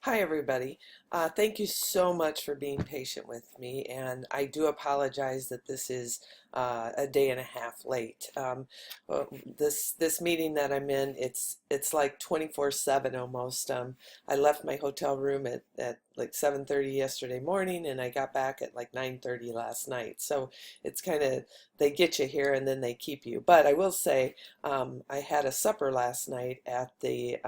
Hi, everybody. Thank you so much for being patient with me, and I do apologize that this is a day and a half late. Well, this meeting that I'm in, it's like 24/7 almost. I left my hotel room at like 7:30 yesterday morning, and I got back at like 9:30 last night. So it's kind of they get you here and then they keep you. But I will say, I had a supper last night at the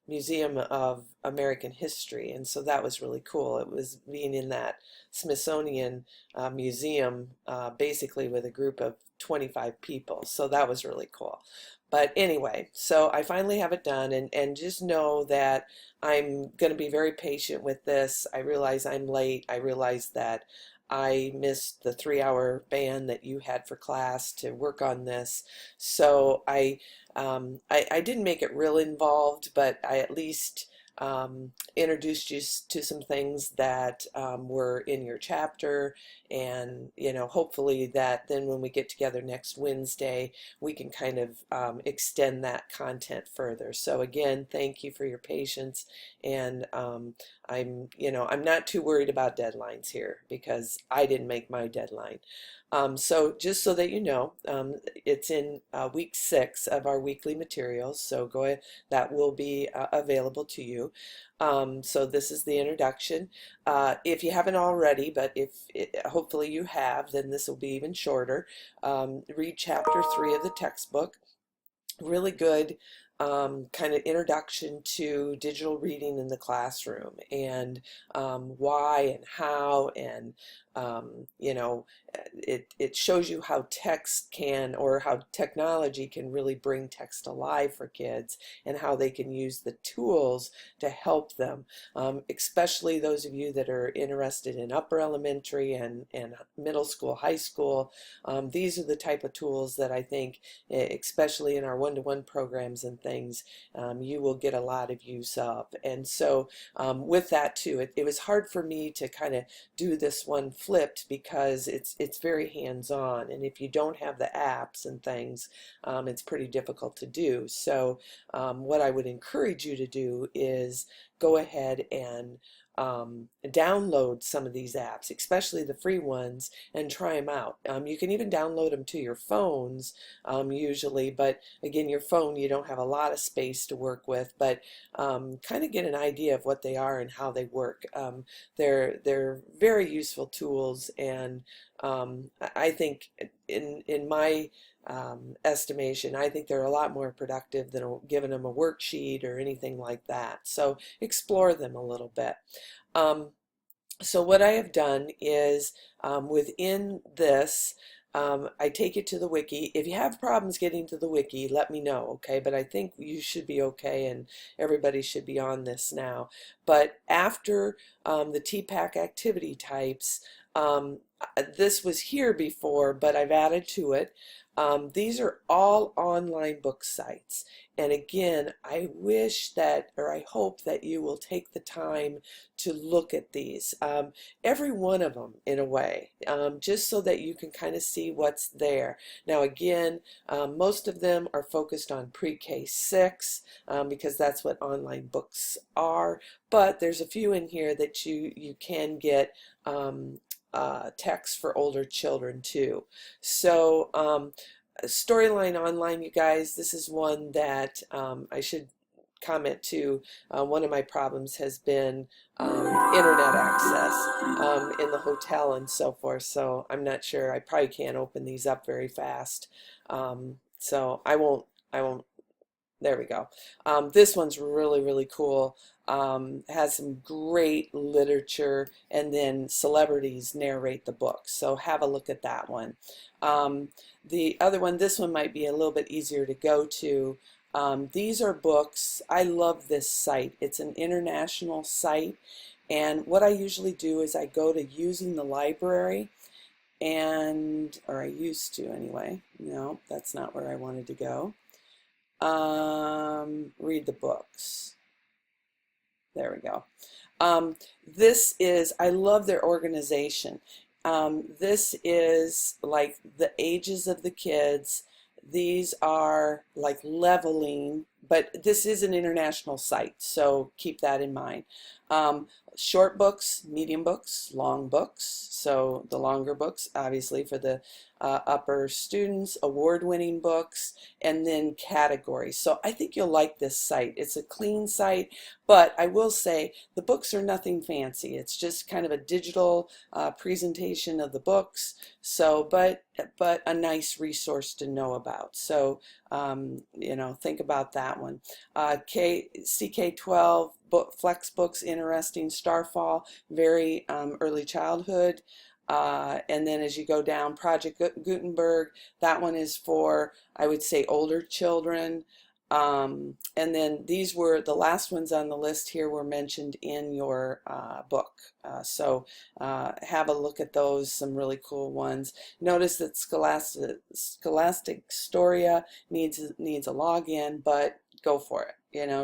Museum of American History, and so that was really cool. It was being in that Smithsonian museum, basically with a group of 25 people, so that was really cool. But anyway, so I finally have it done, and just know that I'm going to be very patient with this. I realize I'm late. I realize that I missed the 3-hour band that you had for class to work on this. So I didn't make it real involved, but I at least introduced you to some things that were in your chapter, and hopefully that then when we get together next Wednesday, we can kind of extend that content further. So again, thank you for your patience, and I'm not too worried about deadlines here because I didn't make my deadline. So just so that you know, it's in week 6 of our weekly materials. So go ahead, that will be available to you. So this is the introduction. If you haven't already, but hopefully you have, then this will be even shorter. Read chapter 3 of the textbook. Really good kind of introduction to digital reading in the classroom, and why and how, and it shows you how text can, or how technology can really bring text alive for kids, and how they can use the tools to help them, especially those of you that are interested in upper elementary and middle school, high school. These are the type of tools that I think, especially in our one-to-one programs and things, you will get a lot of use of. And so with that too, it was hard for me to kind of do this one flipped because it's very hands-on, and if you don't have the apps and things, it's pretty difficult to do. So what I would encourage you to do is go ahead and download some of these apps, especially the free ones, and try them out. You can even download them to your phones usually, but again, your phone, you don't have a lot of space to work with, but kind of get an idea of what they are and how they work. They're very useful tools, and I think in my estimation, I think they're a lot more productive than giving them a worksheet or anything like that. So explore them a little bit. Um, so what I have done is, within this, I take you to the wiki. If you have problems getting to the wiki, let me know, okay? But I think you should be okay, and everybody should be on this now. But after the TPAC activity types, this was here before, but I've added to it. These are all online book sites. And again, I wish that, or I hope that you will take the time to look at these, every one of them in a way, just so that you can kind of see what's there. Now again, most of them are focused on pre-K 6, because that's what online books are, but there's a few in here that you can get text for older children too. So Storyline Online, you guys, this is one that I should comment to. One of my problems has been internet access in the hotel and so forth, so I'm not sure. I probably can't open these up very fast, so I won't. There we go. This one's really, really cool. Has some great literature, and then celebrities narrate the book. So have a look at that one. The other one, this one might be a little bit easier to go to. These are books. I love this site. It's an international site. And what I usually do is I go to Using the Library, or I used to anyway. No, that's not where I wanted to go. Read the books. There we go. This is, I love their organization. This is like the ages of the kids, these are like leveling, but this is an international site, so keep that in mind. Um, Short books, medium books, long books. So the longer books, obviously, for the upper students, award-winning books, and then categories. So I think you'll like this site. It's a clean site, but I will say the books are nothing fancy. It's just kind of a digital presentation of the books. So, but a nice resource to know about. So, think about that one. CK12 book, Flex Books, interesting. Starfall, very early childhood. And then as you go down, Project Gutenberg, that one is for, I would say, older children. And then these were the last ones on the list here were mentioned in your book. So have a look at those, some really cool ones. Notice that Scholastic Storia needs a login, but go for it.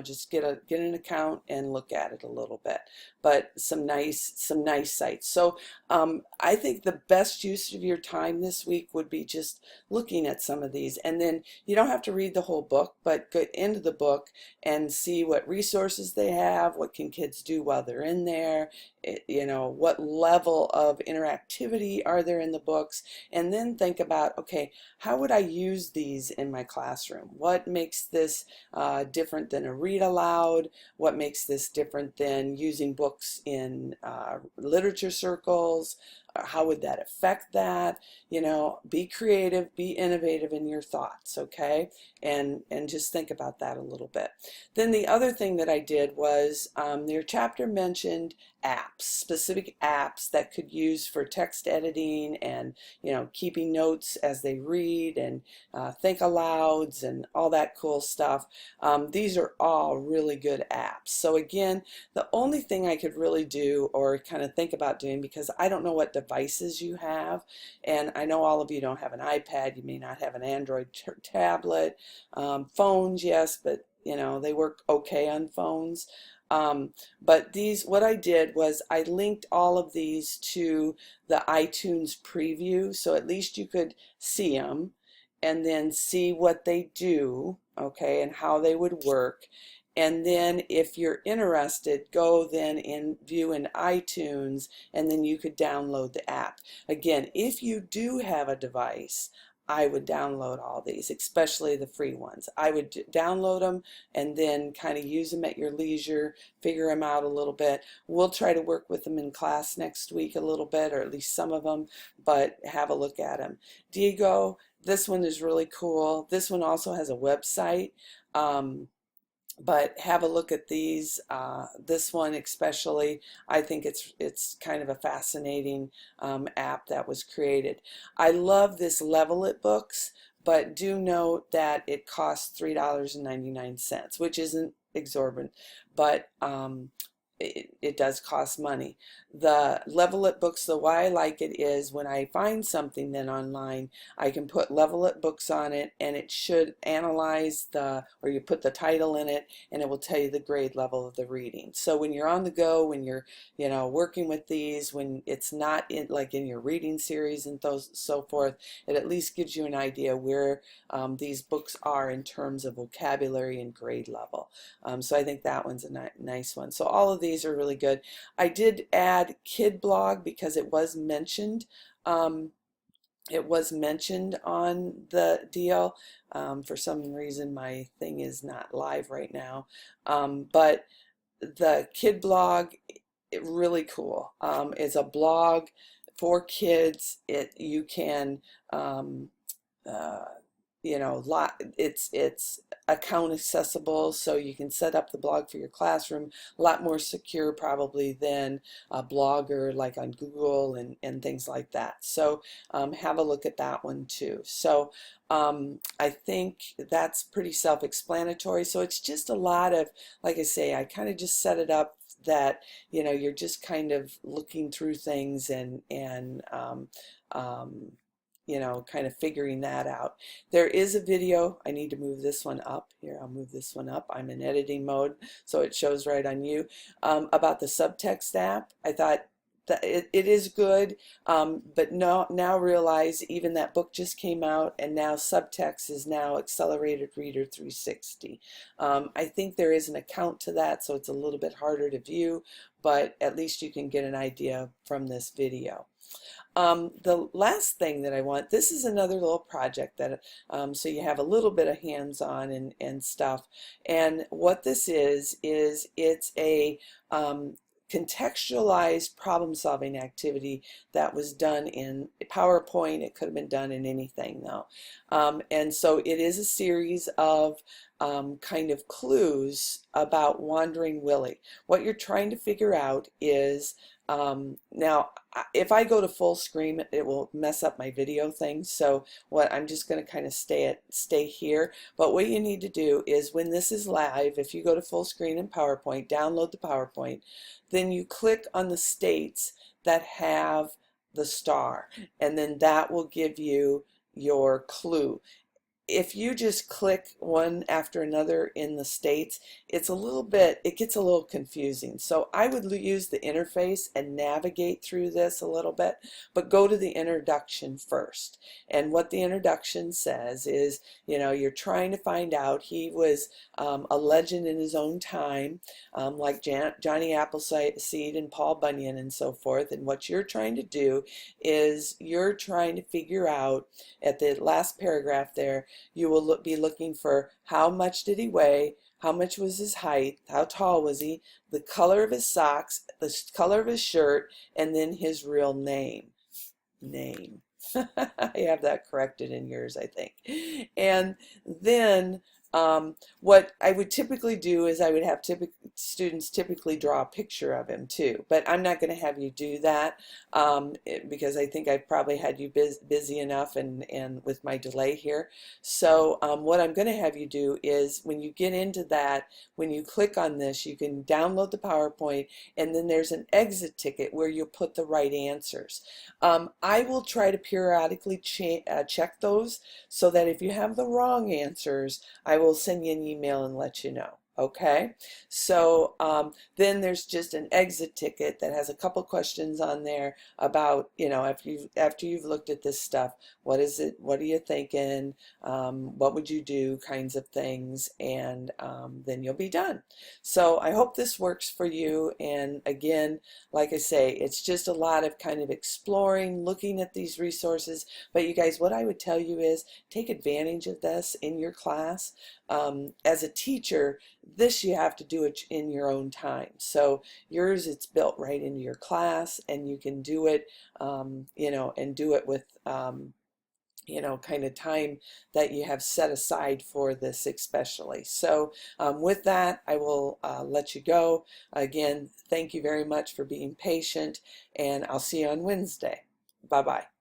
Just get an account and look at it a little bit. But some nice sites. So I think the best use of your time this week would be just looking at some of these, and then you don't have to read the whole book, but get into the book and see what resources they have, what can kids do while they're in there, what level of interactivity are there in the books, and then think about, okay, how would I use these in my classroom? What makes this different than a read aloud? What makes this different than using books in literature circles? How would that affect that? Be creative, be innovative in your thoughts, okay? And just think about that a little bit. Then the other thing that I did was your chapter mentioned apps, specific apps that could use for text editing and keeping notes as they read and think alouds and all that cool stuff. These are all really good apps. So again, the only thing I could really do or kind of think about doing, because I don't know what devices you have, and I know all of you don't have an iPad, you may not have an Android tablet, phones, yes, but they work okay on phones. But what I did was I linked all of these to the iTunes preview, so at least you could see them and then see what they do, okay, and how they would work. And then if you're interested, go then and view in iTunes, and then you could download the app. Again, if you do have a device, I would download all these, especially the free ones. I would download them and then kind of use them at your leisure, figure them out a little bit. We'll try to work with them in class next week a little bit, or at least some of them, but have a look at them. Diego, this one is really cool. This one also has a website. But have a look at these. This one especially, I think it's kind of a fascinating app that was created. I love this Level It Books, but do note that it costs $3.99, which isn't exorbitant, but it does cost money. The Level It Books, the why I like it is when I find something then online, I can put Level It Books on it, and it should analyze or you put the title in it, and it will tell you the grade level of the reading. So when you're on the go, when you're working with these, when it's not in your reading series and so forth, it at least gives you an idea where these books are in terms of vocabulary and grade level. So I think that one's a nice one. So all of these are really good. I did add Kid Blog because it was mentioned. It was mentioned on the deal. For some reason, my thing is not live right now. But the Kid Blog, really cool. It's a blog for kids. You can it's account accessible, so you can set up the blog for your classroom a lot more secure probably than a blogger like on Google and things like that. So have a look at that one too. So I think that's pretty self-explanatory. So it's just a lot of, like I say, I kind of just set it up that you're just kind of looking through things and kind of figuring that out. There is a video. I need to move this one up. Here, I'll move this one up. I'm in editing mode, so it shows right on you. About the subtext app. I thought it is good, but no, now realize even that book just came out, and now subtext is now Accelerated Reader 360. I think there is an account to that, so it's a little bit harder to view, but at least you can get an idea from this video. The last thing that I want, this is another little project that, so you have a little bit of hands-on and stuff. And what this is it's a contextualized problem-solving activity that was done in PowerPoint. It could have been done in anything though. And so it is a series of kind of clues about Wandering Willie. What you're trying to figure out is, now if I go to full screen it will mess up my video thing, so what I'm just going to kind of stay here. But what you need to do is, when this is live, if you go to full screen in PowerPoint, download the PowerPoint, then you click on the states that have the star, and then that will give you your clue. If you just click one after another in the states, it gets a little confusing. So I would use the interface and navigate through this a little bit, but go to the introduction first. And what the introduction says is, you're trying to find out, he was a legend in his own time, like Johnny Appleseed and Paul Bunyan and so forth. And what you're trying to do is you're trying to figure out, at the last paragraph there, you will be looking for how much did he weigh, how much was his height, how tall was he, the color of his socks, the color of his shirt, and then his real name. I have that corrected in yours, I think. And then what I would typically do is I would have students typically draw a picture of him too, but I'm not going to have you do that because I think I've probably had you busy enough and with my delay here. So what I'm going to have you do is, when you get into that, when you click on this, you can download the PowerPoint, and then there's an exit ticket where you put the right answers. I will try to periodically check those, so that if you have the wrong answers, I will send you an email and let you know. Okay, so then there's just an exit ticket that has a couple questions on there about, after you've looked at this stuff, what is it, what are you thinking, what would you do, kinds of things, and then you'll be done. So I hope this works for you. And again, like I say, it's just a lot of kind of exploring, looking at these resources. But you guys, what I would tell you is, take advantage of this in your class. As a teacher, this you have to do it in your own time. So yours, it's built right into your class, and you can do it, and do it with, kind of time that you have set aside for this especially. So with that, I will let you go. Again, thank you very much for being patient, and I'll see you on Wednesday. Bye-bye.